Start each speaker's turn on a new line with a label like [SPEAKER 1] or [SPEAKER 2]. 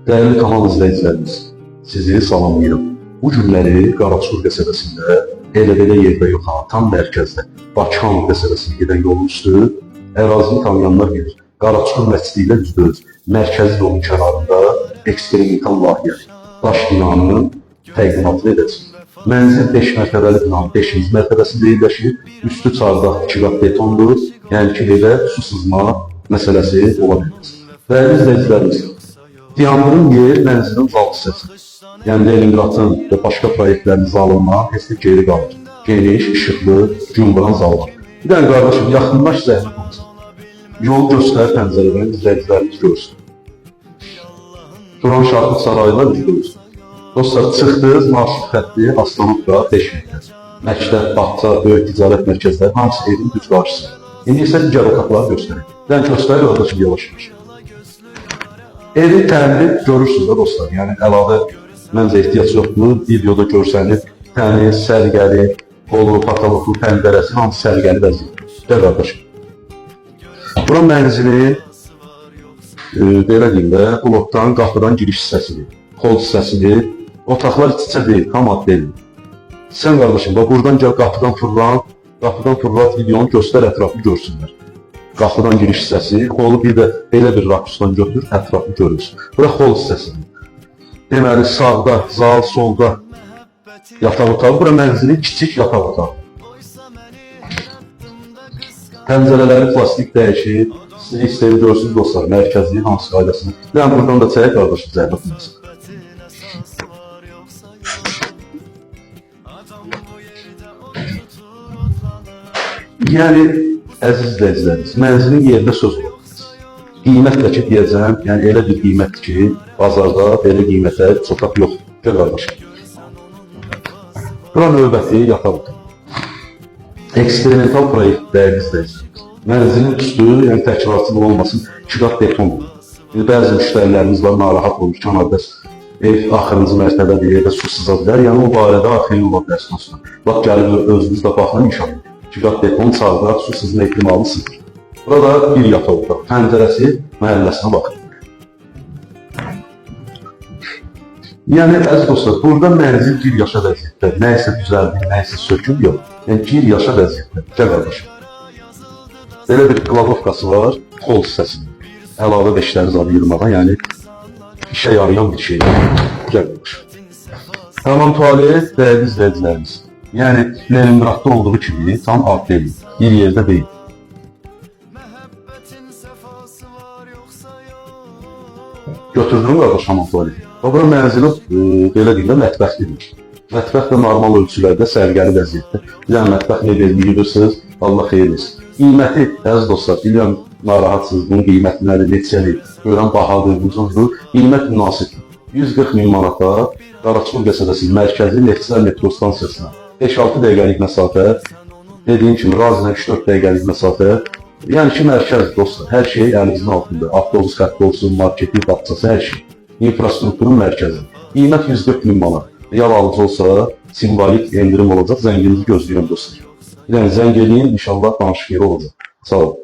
[SPEAKER 1] Değerli kanal izləyicilərimiz, sizi salamlayıram. Bu günləri Qaraçur qəsəbəsində elə-belə yerdə yox, tam mərkəzdə Bakıxanov qəsəbəsinə gedən yolun üstü, ərazini tanıyanlar bilir. Qaraçur məscidi ilə %100 mərkəzi yolun kənarında eksperimental layihə daş binanın təqdimatını edəcək. Mənzil 5 mərtəbəli binanın 5-ci mərtəbəsində yerləşir, üstü çardaq 2 qat betondur, yəni ki, evə su sızma məsələsi ola bilməz. Değerli izləyicilərimiz, Diyanların yer mənzilin zal hissəsi, yəni Leningradın və başqa proyektlərin zalından heç bir geri qalır. Geniş, işıqlı, gün vuran zal var. Bir dənə qardaşım, yaxınlaş zəhmət olsun. Yol göstər pəncərədən izləyicilərimiz görsün. Turan Şahid sarayına biz görsün. Dostlar, çıxdınız, marşrut xətti, Astanovka 5 metr. Məktəb, bağça, böyük ticarət mərkəzləri hamısı evin düz qarşısı. İndi isə digər otaqları göstərir. Dən göstər, qardaşım, yavaş-yavaş. Evi təmir görürsünüz də dostlar, yəni əlavə məncə ehtiyac yoxdur. Videoda görsənir, təmiz, sərgəli, qolu, pataloqlu, pəncərəsi, hamısı sərgəli vəziyyətdir. Gəl qardaşım. Bura mənzili, belə deyim də, blokdan, qapıdan giriş hissəsidir, xol hissəsidir. Otaqlar iç-içə deyil, tam ad deyil. Sən qardaşım, buradan gəl qapıdan fırlat, videonu göstər, ətrafı görsünlər. Qapıdan giriş hissəsi, xolu bir də belə bir rakusdan götür, ətrafı görürsün. Bura xol hissəsidir. Deməli, sağda, zal, solda yataq otağı, bura mənzili kiçik yataq otağı. Pəncərələri plastik dəyişir, sizi istəyir görsünüz dostlar, mərkəzliyin hansı qaydasını. Yəni, buradan da çəyək qardaşım, zəhmət olmasın. Yəni, əziz izləyicilərimiz, mənzilin yerində söz olur. Qiymətlə ki, deyəcəm, yəni elə bir qiymətdir ki, bazarda belə qiymətə çotaq yoxdur. Gəl qardaşım. Bura növbəti yataq otağı. Eksperimental proyekt dəyərli izləyicilərimiz. Mənzilin üstü, yəni təkrarçılıq olmasın, 2 qat beton olur. Bəzi müştərilərimiz var, narahat olur, kənarda ev axırıncı mərtəbədir, evdə su sıza bilər. Yəni, o barədə arxeyin ola bilərsin dostlar. Bax, gəlib özünüz də baxın, inşallah. 2 qat beton, çardaq, su sızma ehtimalı sıfır. Burada bir yataq otaq, pəncərəsi məhəlləsinə baxın. Yəni, əziz dostlar, burada mənzil gir yaşa vəziyyətdə, nəysə düzəldir, nəysə sökül yox. Yəni, gir yaşa vəziyyətdə. Gəl qardaşım. Belə bir klavovkası var, xol hissəsində. Əlavə beşləri zadı yırmağa, yəni işə yarayan bir şey. Gəl qardaşım. Tamam tualet, dəyərli izləyicilərimiz. Yəni, Leningradda olduğu kimi tam ad deyil, bir yerdə deyil. Götürdüm qardaş hamam tuvaleti. Bura mənzili, belə deyil də, mətbəxlidir. Mətbəx də normal ölçülərdə, sərgəli vəziyyətdə. Bir dənə mətbəx mebelini yürürsünüz, Allah xeyir etsin. Qiyməti, əziz dostlar, bilirəm, narahatsınız, bunun qiyməti nədir, neçədir, görən bahadır, ucuzdur, qiymət münasibdir. 140 min manata Qaraçur qəsəbəsi mərkəzi Neftçilər metro stansiyasına 5-6 dəqiqəlik məsafə, dediyim kimi, Razına 3-4 dəqiqəlik məsafə, yəni ki, mərkəz dostlar, hər şey əlimizin altında, avtobus xətti olsun, marketi, bağçası, hər şey, infrastrukturun mərkəzi. Qiymət 140 min manat, real alıcı olsa, simbolik endirim olacaq, zənginizi gözləyirəm dostlar. Yəni, zəng edin, inşallah danışıq yeri olacaq. Sağ olun.